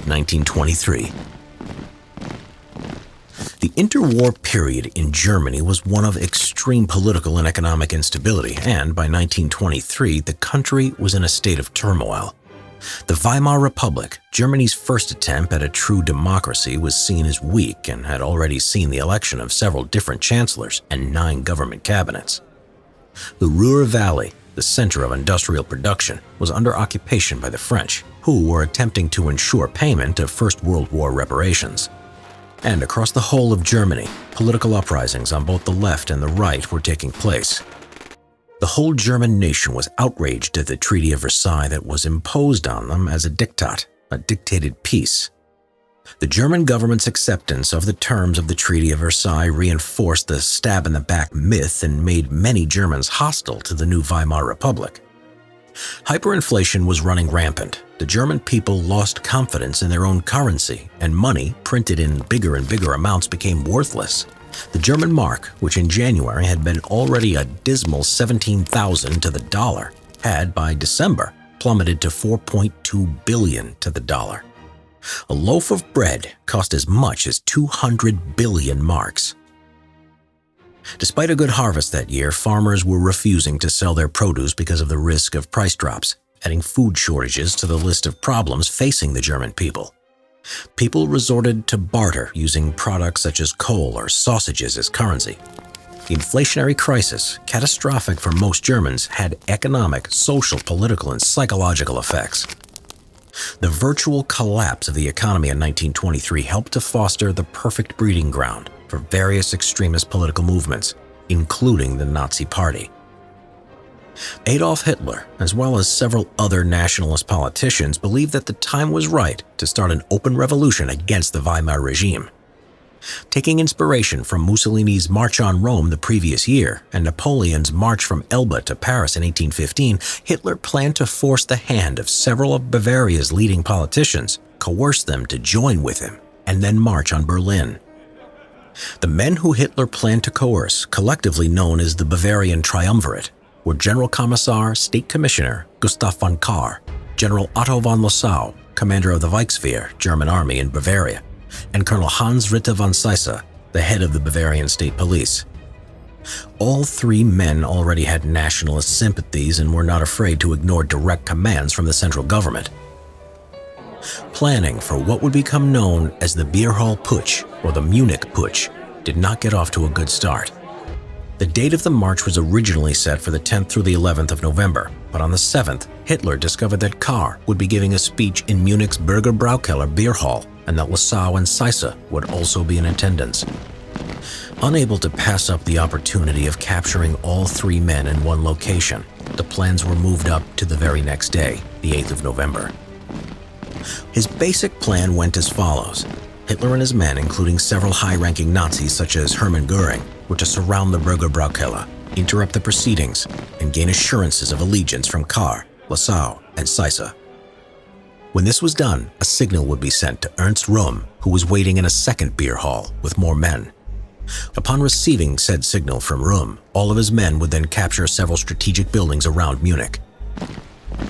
of 1923. The interwar period in Germany was one of extreme political and economic instability, and by 1923, the country was in a state of turmoil. The Weimar Republic, Germany's first attempt at a true democracy, was seen as weak and had already seen the election of several different chancellors and 9 government cabinets. The Ruhr Valley, the center of industrial production, was under occupation by the French, who were attempting to ensure payment of First World War reparations. And across the whole of Germany, political uprisings on both the left and the right were taking place. The whole German nation was outraged at the Treaty of Versailles that was imposed on them as a diktat, a dictated peace. The German government's acceptance of the terms of the Treaty of Versailles reinforced the stab-in-the-back myth and made many Germans hostile to the new Weimar Republic. Hyperinflation was running rampant. The German people lost confidence in their own currency, and money, printed in bigger and bigger amounts, became worthless. The German mark, which in January had been already a dismal 17,000 to the dollar, had by December plummeted to 4.2 billion to the dollar. A loaf of bread cost as much as 200 billion marks. Despite a good harvest that year, farmers were refusing to sell their produce because of the risk of price drops, adding food shortages to the list of problems facing the German people. People resorted to barter, using products such as coal or sausages as currency. The inflationary crisis, catastrophic for most Germans, had economic, social, political, and psychological effects. The virtual collapse of the economy in 1923 helped to foster the perfect breeding ground for various extremist political movements, including the Nazi Party. Adolf Hitler, as well as several other nationalist politicians, believed that the time was right to start an open revolution against the Weimar regime. Taking inspiration from Mussolini's March on Rome the previous year and Napoleon's March from Elba to Paris in 1815, Hitler planned to force the hand of several of Bavaria's leading politicians, coerce them to join with him, and then march on Berlin. The men who Hitler planned to coerce, collectively known as the Bavarian Triumvirate, were General Commissar State Commissioner Gustav von Kahr, General Otto von Lossow, commander of the Reichswehr, German army in Bavaria, and Colonel Hans Ritter von Seisse, the head of the Bavarian State Police. All 3 men already had nationalist sympathies and were not afraid to ignore direct commands from the central government. Planning for what would become known as the Beer Hall Putsch, or the Munich Putsch, did not get off to a good start. The date of the march was originally set for the 10th through the 11th of November, but on the 7th, Hitler discovered that Kahr would be giving a speech in Munich's Bürger Braukeller beer hall, and that Lossow and Seisse would also be in attendance. Unable to pass up the opportunity of capturing all 3 men in one location, the plans were moved up to the very next day, the 8th of November. His basic plan went as follows. Hitler and his men, including several high-ranking Nazis such as Hermann Göring, were to surround the Bürger Braukeller, interrupt the proceedings, and gain assurances of allegiance from Kahr, Lossow, and Seisse. When this was done, a signal would be sent to Ernst Röhm, who was waiting in a second beer hall with more men. Upon receiving said signal from Röhm, all of his men would then capture several strategic buildings around Munich.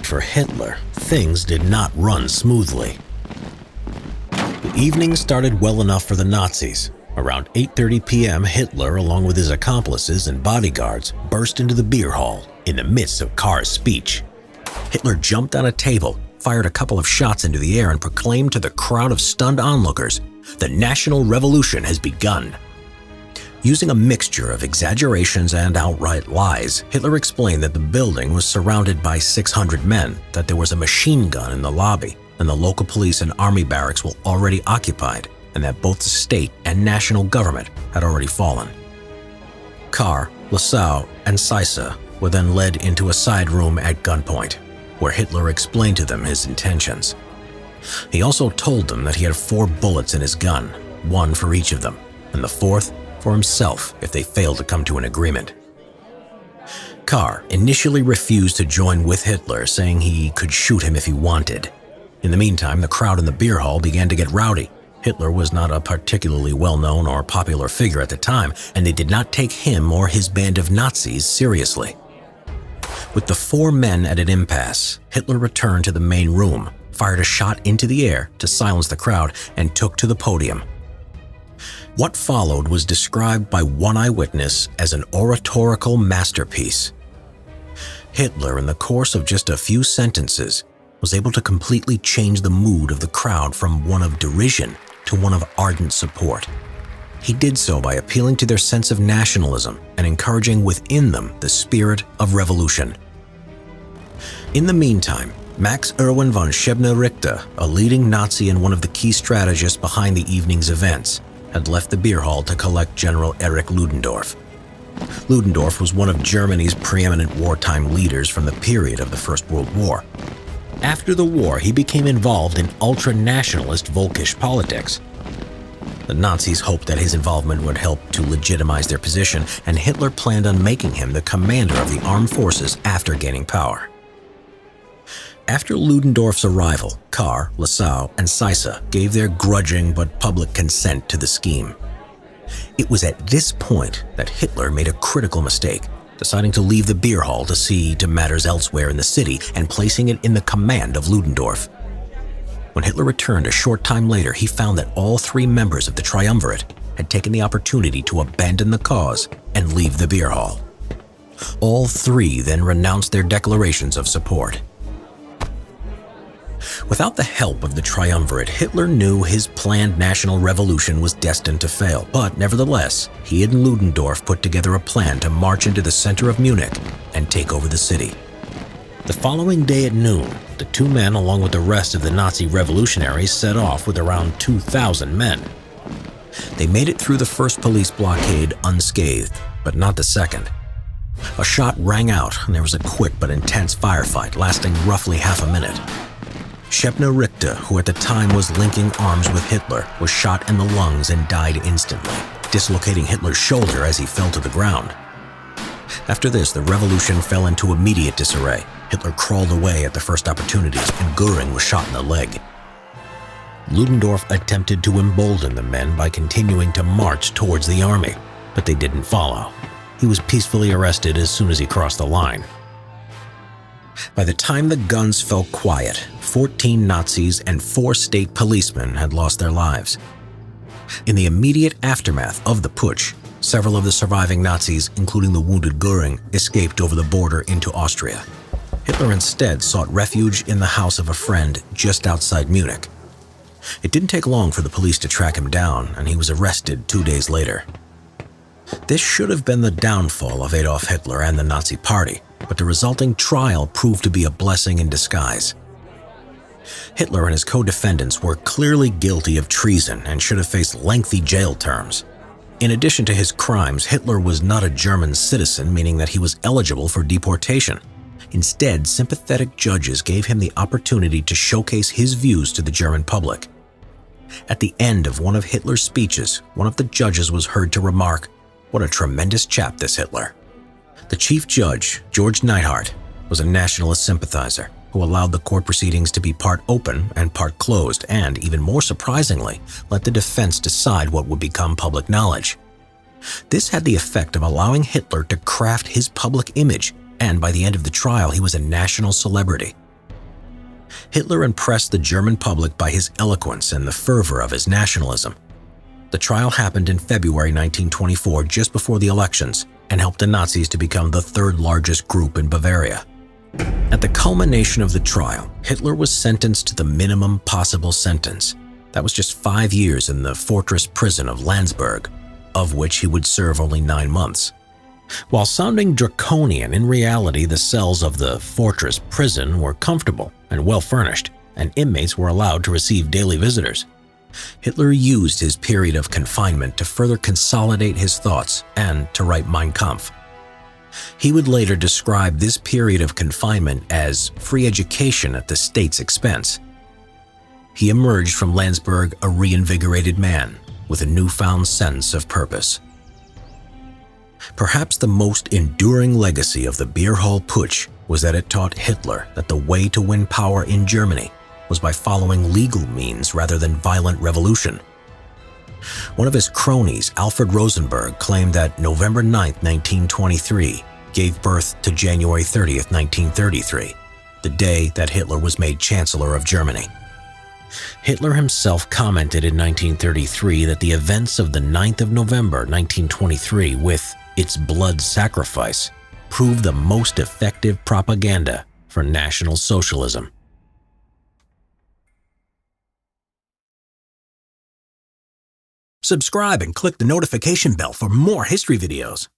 For Hitler, things did not run smoothly. The evening started well enough for the Nazis. Around 8:30 p.m., Hitler, along with his accomplices and bodyguards, burst into the beer hall in the midst of Kahr's speech. Hitler jumped on a table, fired a couple of shots into the air, and proclaimed to the crowd of stunned onlookers, "The national revolution has begun." Using a mixture of exaggerations and outright lies, Hitler explained that the building was surrounded by 600 men, that there was a machine gun in the lobby, and the local police and army barracks were already occupied, and that both the state and national government had already fallen. Kahr, Lossow, and Seisse were then led into a side room at gunpoint, where Hitler explained to them his intentions. He also told them that he had 4 bullets in his gun, 1 for each of them, and the 4th for himself if they failed to come to an agreement. Kahr initially refused to join with Hitler, saying he could shoot him if he wanted. In the meantime, the crowd in the beer hall began to get rowdy. Hitler was not a particularly well-known or popular figure at the time, and they did not take him or his band of Nazis seriously. With the 4 men at an impasse, Hitler returned to the main room, fired a shot into the air to silence the crowd, and took to the podium. What followed was described by one eyewitness as an oratorical masterpiece. Hitler, in the course of just a few sentences, was able to completely change the mood of the crowd from one of derision to one of ardent support. He did so by appealing to their sense of nationalism and encouraging within them the spirit of revolution. In the meantime, Max Erwin von Scheibner-Richter, a leading Nazi and one of the key strategists behind the evening's events, had left the beer hall to collect General Erich Ludendorff. Ludendorff was one of Germany's preeminent wartime leaders from the period of the First World War. After the war, he became involved in ultra-nationalist Völkisch politics. The Nazis hoped that his involvement would help to legitimize their position, and Hitler planned on making him the commander of the armed forces after gaining power. After Ludendorff's arrival, Kahr, Lessau, and Seisse gave their grudging but public consent to the scheme. It was at this point that Hitler made a critical mistake, deciding to leave the beer hall to see to matters elsewhere in the city and placing it in the command of Ludendorff. When Hitler returned a short time later, he found that all three members of the triumvirate had taken the opportunity to abandon the cause and leave the beer hall. All three then renounced their declarations of support. Without the help of the triumvirate, Hitler knew his planned national revolution was destined to fail, but nevertheless, he and Ludendorff put together a plan to march into the center of Munich and take over the city. The following day at noon, the two men, along with the rest of the Nazi revolutionaries, set off with around 2,000 men. They made it through the first police blockade unscathed, but not the second. A shot rang out, and there was a quick but intense firefight lasting roughly half a minute. Scheibner-Richter, who at the time was linking arms with Hitler, was shot in the lungs and died instantly, dislocating Hitler's shoulder as he fell to the ground. After this, the revolution fell into immediate disarray. Hitler crawled away at the first opportunity, and Göring was shot in the leg. Ludendorff attempted to embolden the men by continuing to march towards the army, but they didn't follow. He was peacefully arrested as soon as he crossed the line. By the time the guns fell quiet, 14 Nazis and 4 state policemen had lost their lives. In the immediate aftermath of the Putsch, several of the surviving Nazis, including the wounded Göring, escaped over the border into Austria. Hitler instead sought refuge in the house of a friend just outside Munich. It didn't take long for the police to track him down, and he was arrested 2 days later. This should have been the downfall of Adolf Hitler and the Nazi Party, but the resulting trial proved to be a blessing in disguise. Hitler and his co-defendants were clearly guilty of treason and should have faced lengthy jail terms. In addition to his crimes, Hitler was not a German citizen, meaning that he was eligible for deportation. Instead, sympathetic judges gave him the opportunity to showcase his views to the German public. At the end of one of Hitler's speeches, one of the judges was heard to remark, "What a tremendous chap, this Hitler." The chief judge, George Neidhardt, was a nationalist sympathizer who allowed the court proceedings to be part open and part closed, and, even more surprisingly, let the defense decide what would become public knowledge. This had the effect of allowing Hitler to craft his public image, and by the end of the trial, he was a national celebrity. Hitler impressed the German public by his eloquence and the fervor of his nationalism. The trial happened in February 1924, just before the elections, and helped the Nazis to become the third largest group in Bavaria. At the culmination of the trial, Hitler was sentenced to the minimum possible sentence. That was just 5 years in the fortress prison of Landsberg, of which he would serve only 9 months. While sounding draconian, in reality the cells of the fortress prison were comfortable and well furnished, and inmates were allowed to receive daily visitors. Hitler used his period of confinement to further consolidate his thoughts and to write Mein Kampf. He would later describe this period of confinement as free education at the state's expense. He emerged from Landsberg a reinvigorated man with a newfound sense of purpose. Perhaps the most enduring legacy of the beer hall putsch was that it taught Hitler that the way to win power in Germany was by following legal means rather than violent revolution. One of his cronies, Alfred Rosenberg, claimed that November 9, 1923, gave birth to January 30, 1933. the day that Hitler was made Chancellor of Germany. Hitler himself commented in 1933 that the events of the 9th of November 1923, with its blood sacrifice, proved the most effective propaganda for National Socialism. Subscribe and click the notification bell for more history videos.